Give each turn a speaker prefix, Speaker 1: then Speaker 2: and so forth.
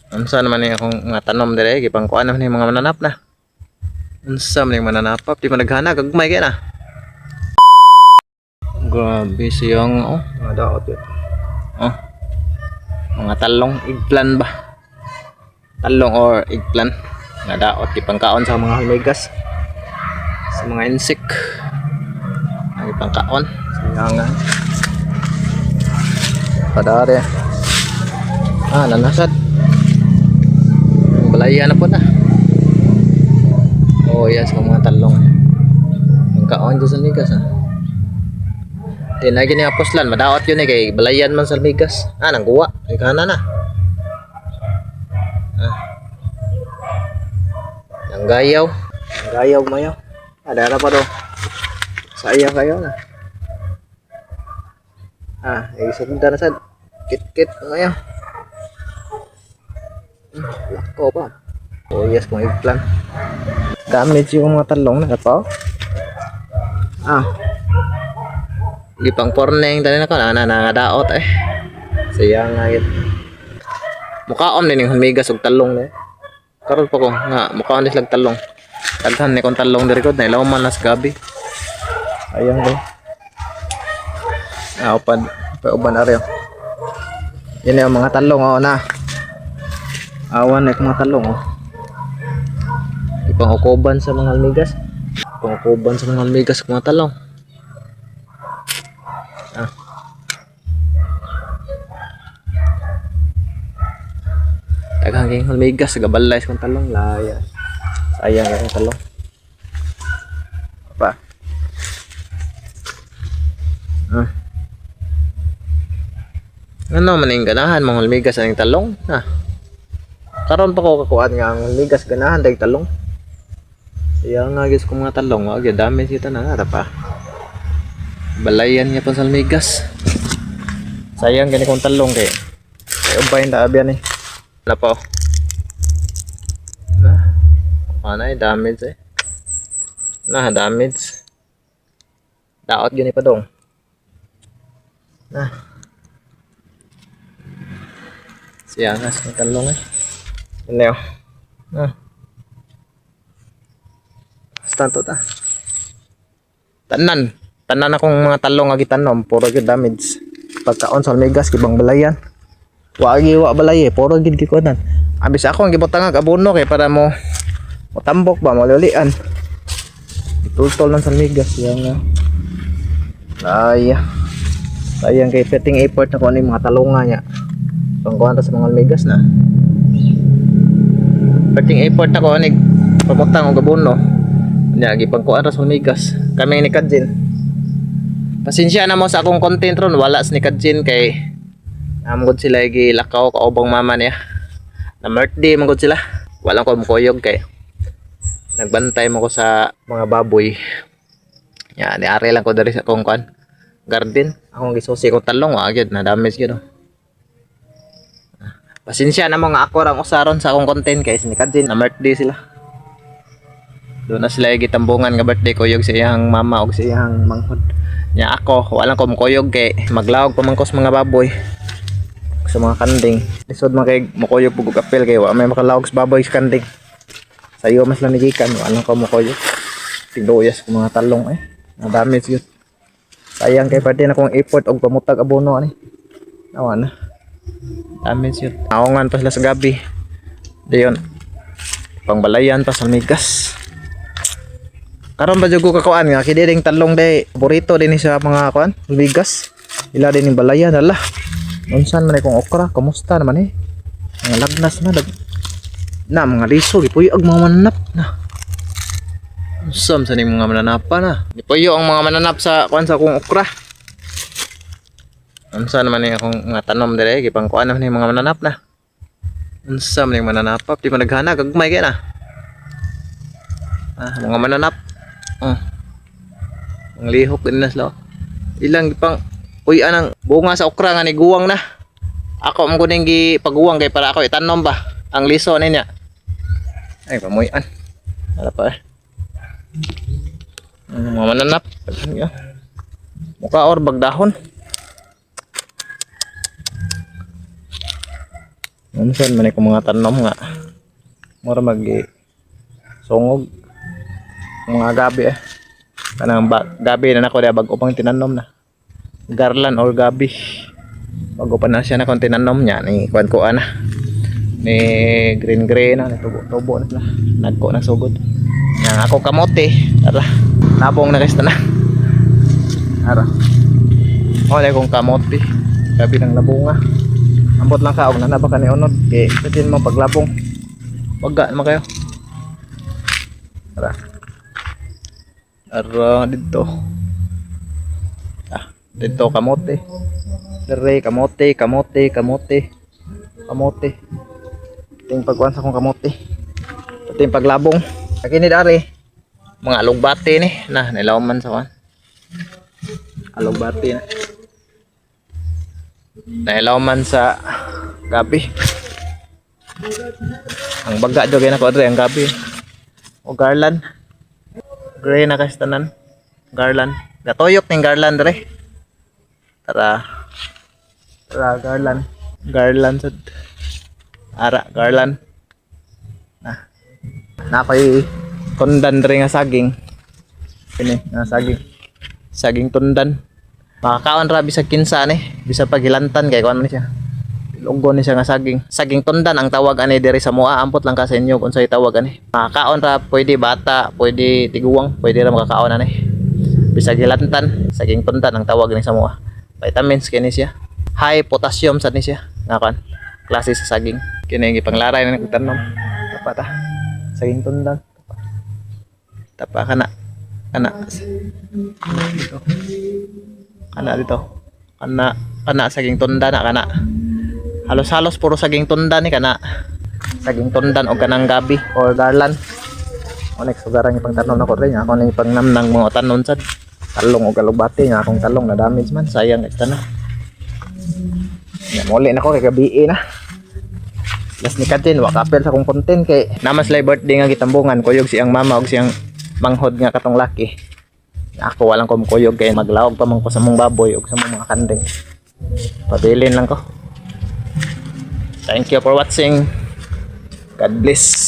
Speaker 1: Unsa naman yung akong mga tanom dire gipangkuan naman yung mga mananap na. Unsa man yung mananap di man naghana gagmay kay na. Grabe siyang mga daot yun. Oh. Mga talong eggplant ba? Talong or eggplant. Nga daot gipangkaon sa mga halmigas. Sa mga insect. Ang gipangkaon. Sayangan. Padare. Nanasad. Balaya na po na. Oh yes, mga talong. Ang kaon dyan sa migas Di na gini apuslan, madaot yun kay balayan man sa migas. Nangguwa, ay kana na. Nang gayaw. Nang gayaw mayaw. Dara pa do. Sayang kayo na. Isunda na sad. Kit-kit mayaw. Lako pa. Oh yes, kung eggplant. Damage yung mga talong na pa. Gipang porneng tani na ko nangadaot sayang nga yun. Mukaon din yung hamigas og talong na karon pa ko nga mukaon din slag talong daghan ni kong talong diri ko na ilaw man las gabi ayang ko upan pa uban areo yan yung mga talong na awan na mga talong ipangukuban sa mga hamigas pangukuban sa mga hamigas mga talong daghang king hulmigas gabalay kong talong laya sayang yung talong apa ano man yung ganahan mga hulmigas ang talong karon pa ko kakuan nga ang hulmigas ganahan dahil talong sayang nga gis ko mga talong wag dami kita na nga pa balayan niya pa sa hulmigas sayang gani kong talong kay ubay na abyan na po damage damage daot gani pa dong siyangas ng talong ano stanto tanan akong mga talong nga gitanom puro gyud damage pagkaon sa migas kibang balayan wa balay puro gid gikunan abis ako ang gibutang abono kay para mo tambok ba malulian itultol lang sa migas yang sayang kay petting effort na ko ni mga talonga nya pangkuhan ta sa mga migas na petting effort na ko ni pamutang og abono nya gipangkuhan ta sa migas kami ni Kadjin pasensya na mo sa akong content ron wala ni Kadjin kay amgod sila gilakaw kaubang mama niya na birthday magod sila walang ko mukuyog kay nagbantay mo ko sa mga baboy yan niari lang ko dari sa akong garden akong gisusi ko talong agad na damage gyud pasensya na mo nga ako rang usaron sa akong content kay ni Kadjin na birthday sila doon na sila gitambungan nga birthday kuyog sa iyang mama og sa iyang manghod nya ako walang ko mukuyog kay maglawog pa man ko sa mga baboy sa mga kanding lisod man kay mukuyog pug apel kay wa may makalawog sa baboy sa kanding sayo mas lang nigikan walang ko mukuyog tigdoyas ko mga talong na damage yun sayang kay pati na kong effort og pamutag abono awa na damage yun naongan pa sila sa gabi dayon pangbalayan pa sa migas karon ba jud ko kakuan nga kiding talong day paborito din sa mga kuan migas ila din yung balayan ala unsan man kong okra kumusta naman mga lagnas na mga liso gipuyo ang mga mananap na unsam sa ning mga mananap na gipuyo ang mga mananap sa kuan sa kong okra unsa naman akong mga tanom dire gipangkuan naman mga mananap na unsam ning mananap di man naghana gagmay kay na mga mananap ang lihok din na sila ilang gipang uy anang bunga sa okra nga ni guwang na ako mo kuning gi paguwang kay para ako itanom ba ang liso niya ay pamuyan ala pa mga mananap mukha or bagdahon Unsan man ko mga tanom nga. Mura sungog. Mga gabi Kanang gabi na nako dia bago pang tinanom na. Garland or gabi. Bago pa na siya na kung tinanom niya ni kuan ko ana. Ni green na tubo na sila. Nagko na sugod. Yang ako kamote. Tara. Nabong na kasta na. Tara. Wala kong kamote. Gabi ng labunga. Ambot lang kaog na nabaka ni unod. Kay satin mo paglabong. Wagga naman kayo. Tara. Tara dito. Dito kamote. Dere kamote. Ting pagkuan sa kong kamote. Ting paglabong. Kini dari mga alugbati ni na nilawman sa kan. Alugbati na. Nilawman sa gabi. Ang baga jud na ko adre ang gabi. O garland. Gray na kastanan. Garland. Gatoyok ning garland dre. Tara garland. Garland sad. Ara garland. Na koy tundan dre nga saging. Kini nga saging. Saging tundan. Makakaon ra bisag kinsa ni, bisa paghilantan kay kuan man siya. Lugon ni siya nga saging. Saging tundan ang tawag ani diri sa mua. Ampot lang ka sa inyo kung say tawag ani. Makakaon ra pwede bata, pwede tiguwang, pwede ra makakaon ani. Bisag hilantan, saging tundan ang tawag ni sa mua. Vitamins kini siya. High potassium sad ni siya. Nga kan. Klase sa saging. Kini gipanglaray na nagtanom. Dapat saging tundan. Tapa kana dito. Kana saging tundan na kana. Halos puro saging tundan ni kana. Saging tundan o kanang gabi or garland. O next sugarang ipang tanom nako rin ako ni pang namnang mga tanon sad. Talong o galubati nga akong talong na damage man sayang ito na. Muli na ko kay gabi na. Last ni Katin, wakapel sa kong content kay naman sila birthday nga gitambungan kuyog siyang mama og siyang manghod nga katong laki. Ako walang kumkuyog kay maglawog pa man ko sa mong baboy ug sa mga kanding. Pabilin lang ko. Thank you for watching. God bless.